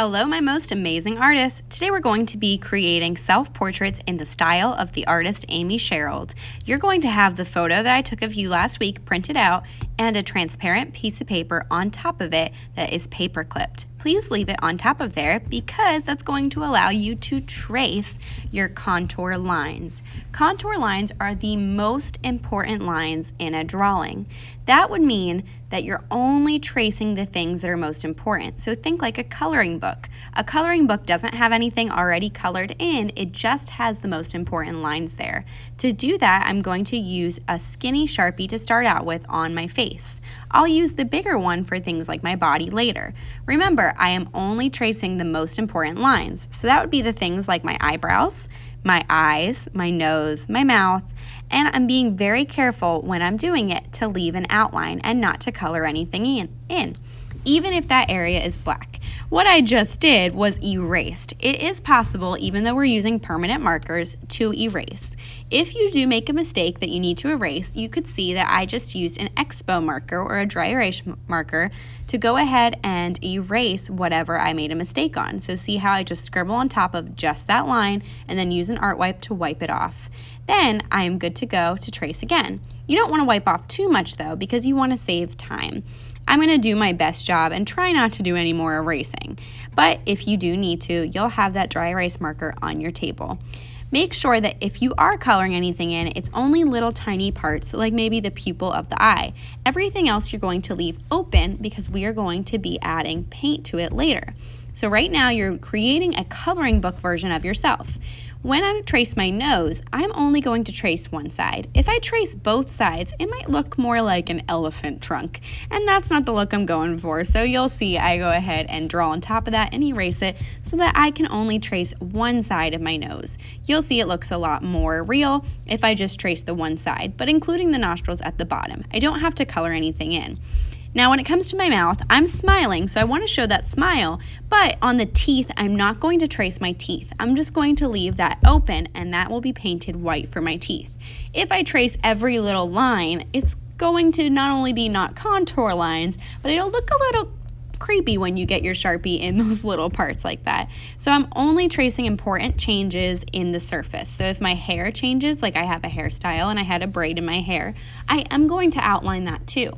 Hello, my most amazing artists. Today we're going to be creating self-portraits in the style of the artist Amy Sherald. You're going to have the photo that I took of you last week printed out and a transparent piece of paper on top of it that is paper clipped. Please leave it on top of there because that's going to allow you to trace your contour lines. Contour lines are the most important lines in a drawing. That would mean that you're only tracing the things that are most important. So think like a coloring book. A coloring book doesn't have anything already colored in, it just has the most important lines there. To do that, I'm going to use a skinny Sharpie to start out with on my face. I'll use the bigger one for things like my body later. Remember, I am only tracing the most important lines. So that would be the things like my eyebrows, my eyes, my nose, my mouth, and I'm being very careful when I'm doing it to leave an outline and not to color anything in, even if that area is black. What I just did was erased. It is possible, even though we're using permanent markers, to erase. If you do make a mistake that you need to erase, you could see that I just used an Expo marker or a dry erase marker to go ahead and erase whatever I made a mistake on. So see how I just scribble on top of just that line and then use an art wipe to wipe it off. Then I am good to go to trace again. You don't want to wipe off too much though because you want to save time. I'm going to do my best job and try not to do any more erasing. But if you do need to, you'll have that dry erase marker on your table. Make sure that if you are coloring anything in, it's only little tiny parts, like maybe the pupil of the eye. Everything else you're going to leave open because we are going to be adding paint to it later. So right now you're creating a coloring book version of yourself. When I trace my nose, I'm only going to trace one side. If I trace both sides, it might look more like an elephant trunk, and that's not the look I'm going for. So you'll see I go ahead and draw on top of that and erase it so that I can only trace one side of my nose. You'll see it looks a lot more real if I just trace the one side, but including the nostrils at the bottom. I don't have to color anything in. Now when it comes to my mouth, I'm smiling, so I want to show that smile, but on the teeth, I'm not going to trace my teeth. I'm just going to leave that open, and that will be painted white for my teeth. If I trace every little line, it's going to not only be not contour lines, but it'll look a little creepy when you get your Sharpie in those little parts like that. So I'm only tracing important changes in the surface. So if my hair changes, like I have a hairstyle and I had a braid in my hair, I am going to outline that too.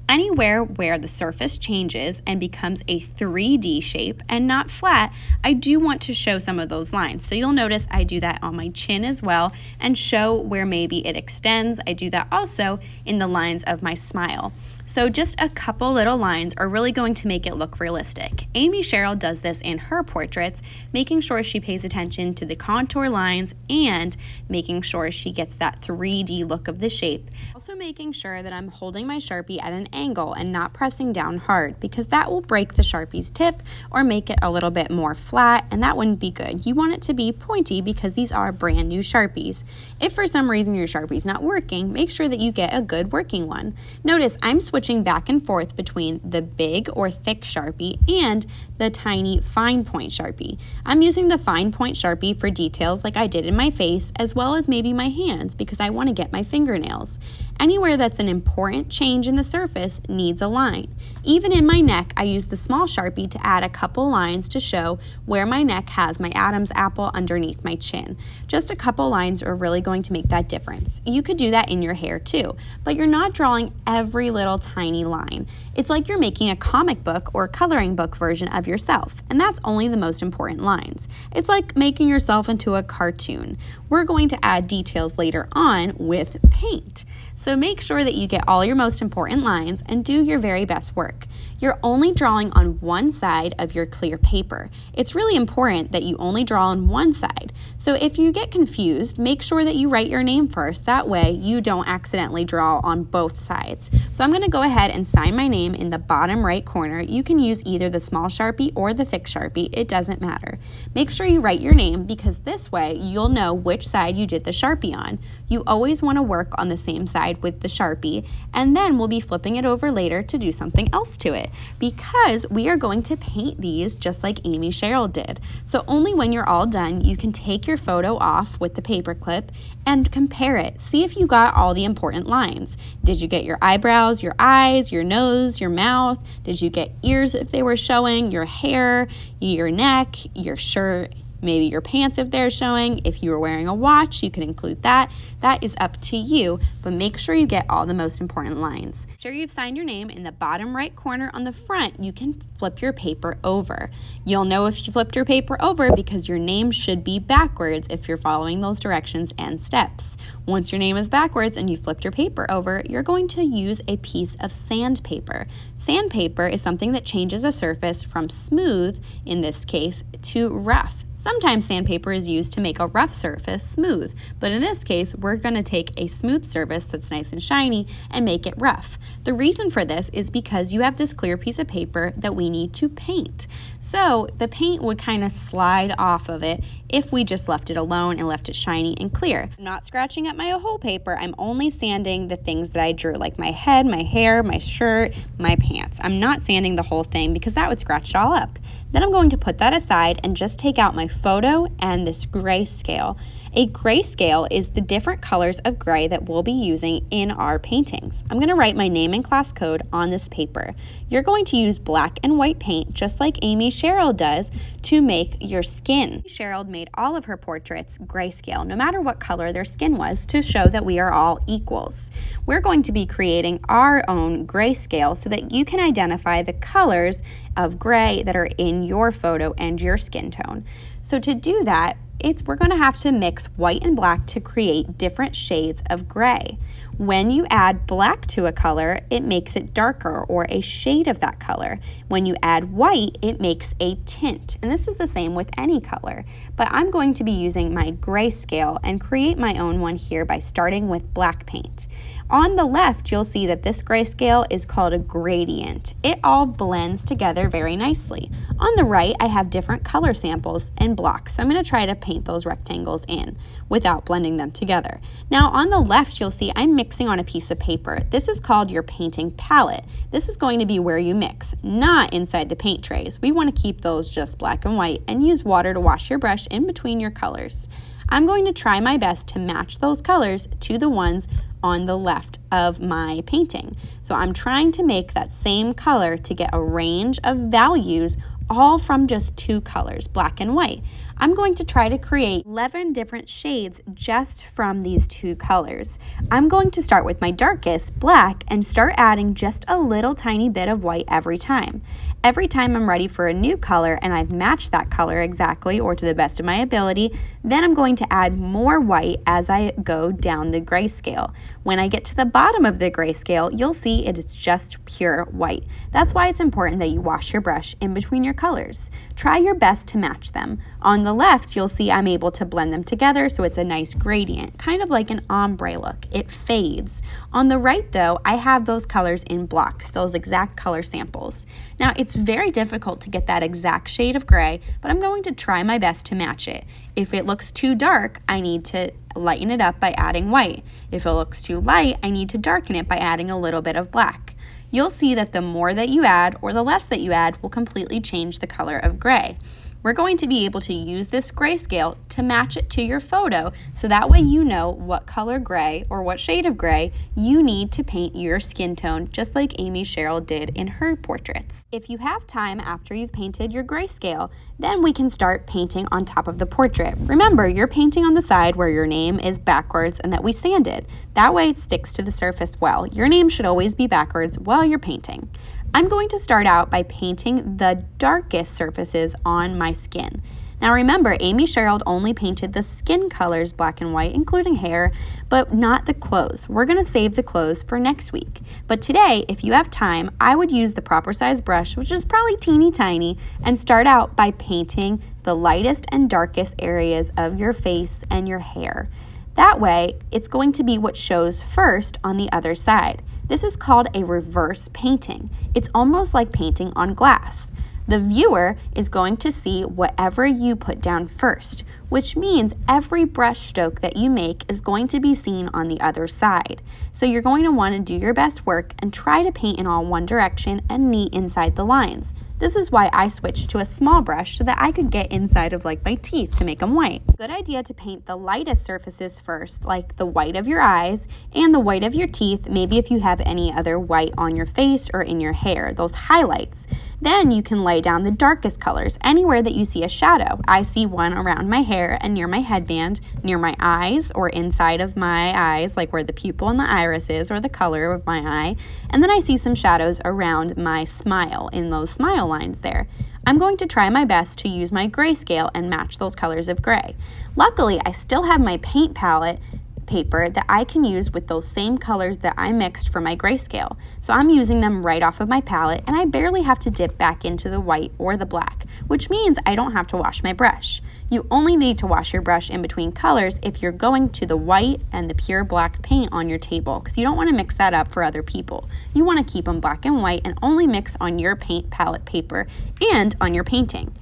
Anywhere where the surface changes and becomes a 3D shape and not flat, I do want to show some of those lines. So you'll notice I do that on my chin as well and show where maybe it extends. I do that also in the lines of my smile. So just a couple little lines are really going to make it look realistic. Amy Sherald does this in her portraits, making sure she pays attention to the contour lines and making sure she gets that 3D look of the shape. Also making sure that I'm holding my Sharpie at an angle and not pressing down hard because that will break the Sharpie's tip or make it a little bit more flat, and that wouldn't be good. You want it to be pointy because these are brand new Sharpies. If for some reason your Sharpie's not working, make sure that you get a good working one. Notice I'm switching back and forth between the big or thick Sharpie and the tiny fine point Sharpie. I'm using the fine point Sharpie for details like I did in my face, as well as maybe my hands because I want to get my fingernails. Anywhere that's an important change in the surface needs a line. Even in my neck, I use the small Sharpie to add a couple lines to show where my neck has my Adam's apple underneath my chin. Just a couple lines are really going to make that difference. You could do that in your hair too, but you're not drawing every little tiny line. It's like you're making a comic book or coloring book version of yourself, and that's only the most important lines. It's like making yourself into a cartoon. We're going to add details later on with paint. So make sure that you get all your most important lines and do your very best work. You're only drawing on one side of your clear paper. It's really important that you only draw on one side. So if you get confused, make sure that you write your name first. That way you don't accidentally draw on both sides. So I'm going to go ahead and sign my name in the bottom right corner. You can use either the small Sharpie or the thick Sharpie. It doesn't matter. Make sure you write your name because this way you'll know which side you did the Sharpie on. You always want to work on the same side with the Sharpie, and then we'll be flipping it over later to do something else to it because we are going to paint these just like Amy Sherald did. So only when you're all done, you can take your photo off with the paper clip and compare it. See if you got all the important lines. Did you get your eyebrows, your eyes, your nose, your mouth? Did you get ears if they were showing? Your hair, your neck, your shirt, maybe your pants if they're showing. If you were wearing a watch, you can include that. That is up to you, but make sure you get all the most important lines. After you've signed your name, in the bottom right corner on the front, you can flip your paper over. You'll know if you flipped your paper over because your name should be backwards if you're following those directions and steps. Once your name is backwards and you flipped your paper over, you're going to use a piece of sandpaper. Sandpaper is something that changes a surface from smooth, in this case, to rough. Sometimes sandpaper is used to make a rough surface smooth, but in this case, we're going to take a smooth surface that's nice and shiny and make it rough. The reason for this is because you have this clear piece of paper that we need to paint. So the paint would kind of slide off of it if we just left it alone and left it shiny and clear. I'm not scratching up my whole paper, I'm only sanding the things that I drew, like my head, my hair, my shirt, my pants. I'm not sanding the whole thing because that would scratch it all up. Then I'm going to put that aside and just take out my photo and this grayscale. A grayscale is the different colors of gray that we'll be using in our paintings. I'm going to write my name and class code on this paper. You're going to use black and white paint just like Amy Sherrill does to make your skin. Sherrill made all of her portraits grayscale, no matter what color their skin was, to show that we are all equals. We're going to be creating our own grayscale so that you can identify the colors of gray that are in your photo and your skin tone. So to do that, we're going to have to mix white and black to create different shades of gray. When you add black to a color, it makes it darker or a shade of that color. When you add white, it makes a tint. And this is the same with any color. But I'm going to be using my grayscale and create my own one here by starting with black paint. On the left, you'll see that this grayscale is called a gradient. It all blends together very nicely. On the right, I have different color samples and blocks, so I'm going to try to paint those rectangles in without blending them together. Now on the left, you'll see I'm mixing on a piece of paper. This is called your painting palette. This is going to be where you mix, not inside the paint trays. We want to keep those just black and white and use water to wash your brush in between your colors. I'm going to try my best to match those colors to the ones on the left of my painting. So I'm trying to make that same color to get a range of values all from just two colors, black and white. I'm going to try to create 11 different shades just from these two colors. I'm going to start with my darkest, black, and start adding just a little tiny bit of white every time. Every time I'm ready for a new color and I've matched that color exactly or to the best of my ability, then I'm going to add more white as I go down the grayscale. When I get to the bottom of the grayscale, you'll see it is just pure white. That's why it's important that you wash your brush in between your colors. Try your best to match them. On the left, you'll see I'm able to blend them together so it's a nice gradient, kind of like an ombre look. It fades. On the right though, I have those colors in blocks, those exact color samples. Now it's very difficult to get that exact shade of gray, but I'm going to try my best to match it. If it looks too dark, I need to lighten it up by adding white. If it looks too light, I need to darken it by adding a little bit of black. You'll see that the more that you add or the less that you add will completely change the color of gray. We're going to be able to use this grayscale to match it to your photo so that way you know what color gray or what shade of gray you need to paint your skin tone, just like Amy Sherrill did in her portraits. If you have time after you've painted your grayscale, then we can start painting on top of the portrait. Remember, you're painting on the side where your name is backwards and that we sanded. That way it sticks to the surface well. Your name should always be backwards while you're painting. I'm going to start out by painting the darkest surfaces on my skin. Now remember, Amy Sherrill only painted the skin colors black and white, including hair, but not the clothes. We're going to save the clothes for next week. But today, if you have time, I would use the proper size brush, which is probably teeny tiny, and start out by painting the lightest and darkest areas of your face and your hair. That way, it's going to be what shows first on the other side. This is called a reverse painting. It's almost like painting on glass. The viewer is going to see whatever you put down first, which means every brush stroke that you make is going to be seen on the other side. So you're going to want to do your best work and try to paint in all one direction and neat inside the lines. This is why I switched to a small brush so that I could get inside of like my teeth to make them white. Good idea to paint the lightest surfaces first, like the white of your eyes and the white of your teeth, maybe if you have any other white on your face or in your hair, those highlights. Then you can lay down the darkest colors anywhere that you see a shadow. I see one around my hair and near my headband, near my eyes or inside of my eyes, like where the pupil and the iris is or the color of my eye. And then I see some shadows around my smile in those smile lines there. I'm going to try my best to use my grayscale and match those colors of gray. Luckily, I still have my paint palette paper that I can use with those same colors that I mixed for my grayscale. So I'm using them right off of my palette, and I barely have to dip back into the white or the black, which means I don't have to wash my brush. You only need to wash your brush in between colors if you're going to the white and the pure black paint on your table, because you don't want to mix that up for other people. You want to keep them black and white and only mix on your paint palette paper and on your painting.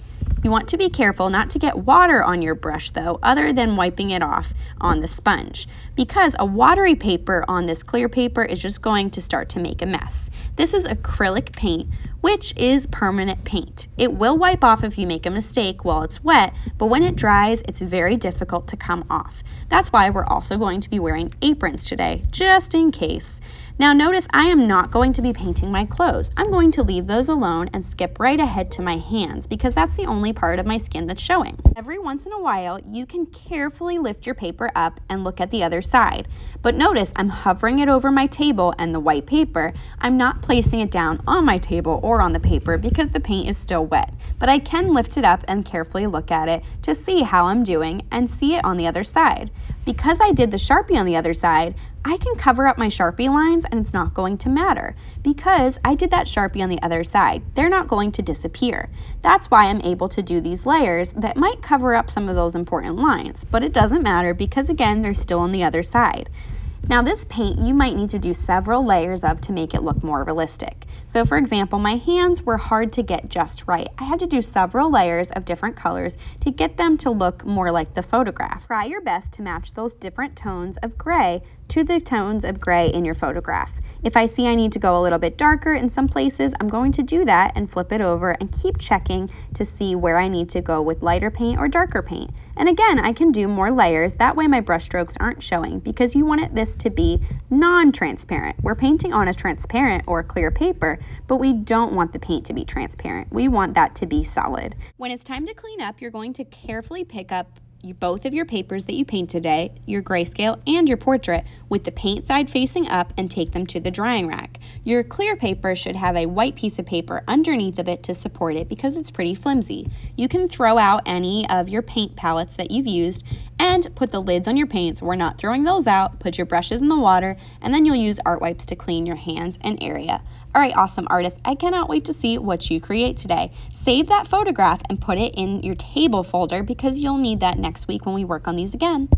You want to be careful not to get water on your brush though, other than wiping it off on the sponge, because a watery paper on this clear paper is just going to start to make a mess. This is acrylic paint, which is permanent paint. It will wipe off if you make a mistake while it's wet, but when it dries, it's very difficult to come off. That's why we're also going to be wearing aprons today, just in case. Now notice I am not going to be painting my clothes. I'm going to leave those alone and skip right ahead to my hands because that's the only part of my skin that's showing. Every once in a while, you can carefully lift your paper up and look at the other side. But notice I'm hovering it over my table and the white paper. I'm not placing it down on my table or on the paper because the paint is still wet. But I can lift it up and carefully look at it to see how I'm doing and see it on the other side. Because I did the Sharpie on the other side, I can cover up my Sharpie lines and it's not going to matter because I did that Sharpie on the other side. They're not going to disappear. That's why I'm able to do these layers that might cover up some of those important lines, but it doesn't matter because again, they're still on the other side. Now this paint you might need to do several layers of to make it look more realistic. So for example, my hands were hard to get just right. I had to do several layers of different colors to get them to look more like the photograph. Try your best to match those different tones of gray to the tones of gray in your photograph. If I see I need to go a little bit darker in some places, I'm going to do that and flip it over and keep checking to see where I need to go with lighter paint or darker paint. And again, I can do more layers. That way my brush strokes aren't showing because you want this to be non-transparent. We're painting on a transparent or clear paper, but we don't want the paint to be transparent. We want that to be solid. When it's time to clean up, you're going to carefully pick up both of your papers that you paint today, your grayscale and your portrait, with the paint side facing up and take them to the drying rack. Your clear paper should have a white piece of paper underneath of it to support it because it's pretty flimsy. You can throw out any of your paint palettes that you've used and put the lids on your paints. We're not throwing those out. Put your brushes in the water and then you'll use art wipes to clean your hands and area. All right, awesome artists, I cannot wait to see what you create today. Save that photograph and put it in your table folder because you'll need that next week when we work on these again.